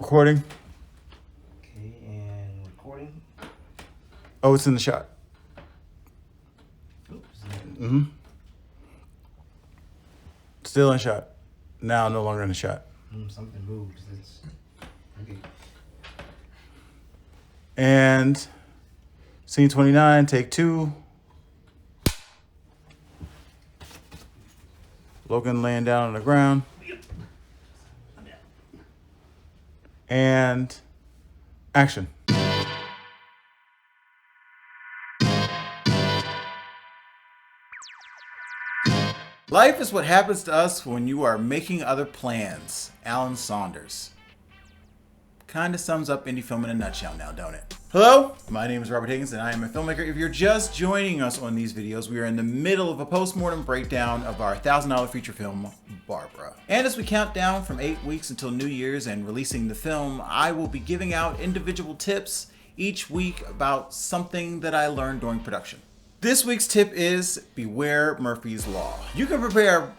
Recording. Okay, and recording. Oh, it's in the shot. Oops. Still in shot. Now no longer in the shot. Something moved. It's okay. And scene 29, take 2. Logan laying down on the ground. And action. Life is what happens to us when you are making other plans. Alan Saunders. Kinda sums up indie film in a nutshell now, don't it? Hello, my name is Robert Higgins and I am a filmmaker. If you're just joining us on these videos, we are in the middle of a post-mortem breakdown of our $1,000 feature film, Barbara. And as we count down from 8 weeks until New Year's and releasing the film, I will be giving out individual tips each week about something that I learned during production. This week's tip is beware Murphy's Law. You can prepare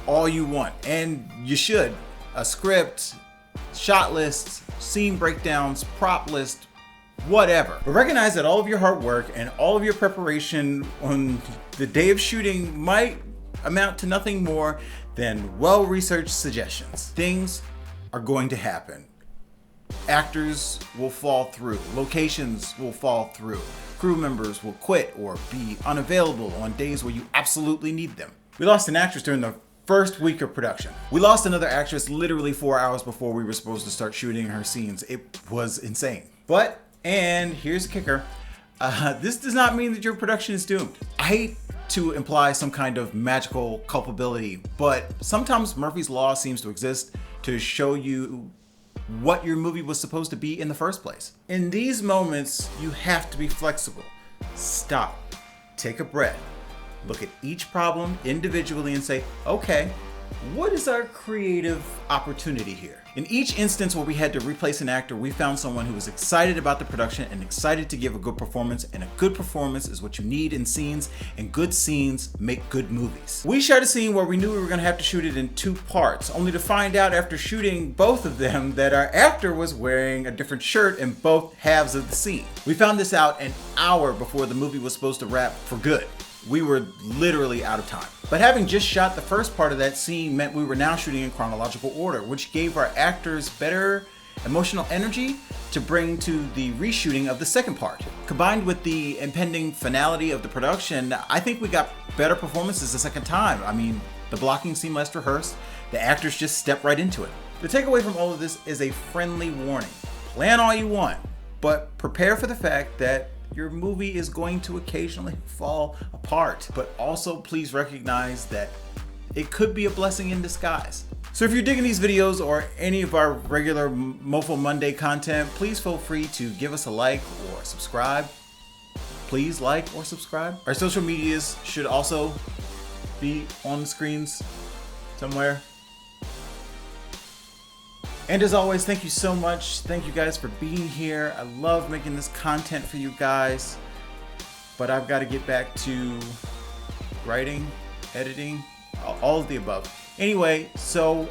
all you want, and you should. A script, shot lists, scene breakdowns, prop list, whatever. But recognize that all of your hard work and all of your preparation on the day of shooting might amount to nothing more than well-researched suggestions. Things are going to happen. Actors will fall through. Locations will fall through. Crew members will quit or be unavailable on days where you absolutely need them. We lost an actress during the first week of production. We lost another actress literally 4 hours before we were supposed to start shooting her scenes. It was insane. But, and here's the kicker, this does not mean that your production is doomed. I hate to imply some kind of magical culpability, but sometimes Murphy's Law seems to exist to show you what your movie was supposed to be in the first place. In these moments, you have to be flexible. Stop, take a breath, look at each problem individually and say, okay, what is our creative opportunity here? In each instance where we had to replace an actor, we found someone who was excited about the production and excited to give a good performance, and a good performance is what you need in scenes, and good scenes make good movies. We shot a scene where we knew we were gonna have to shoot it in 2 parts, only to find out after shooting both of them that our actor was wearing a different shirt in both halves of the scene. We found this out an hour before the movie was supposed to wrap for good. We were literally out of time. But having just shot the first part of that scene meant we were now shooting in chronological order, which gave our actors better emotional energy to bring to the reshooting of the second part. Combined with the impending finality of the production, I think we got better performances the second time. I mean, the blocking seemed less rehearsed, the actors just stepped right into it. The takeaway from all of this is a friendly warning. Plan all you want, but prepare for the fact that your movie is going to occasionally fall apart, but also please recognize that it could be a blessing in disguise. So if you're digging these videos or any of our regular Mofo Monday content, please feel free to give us a like or subscribe. Please like or subscribe. Our social medias should also be on the screens somewhere. And as always, thank you so much. Thank you guys for being here. I love making this content for you guys, but I've got to get back to writing, editing, all of the above. Anyway, so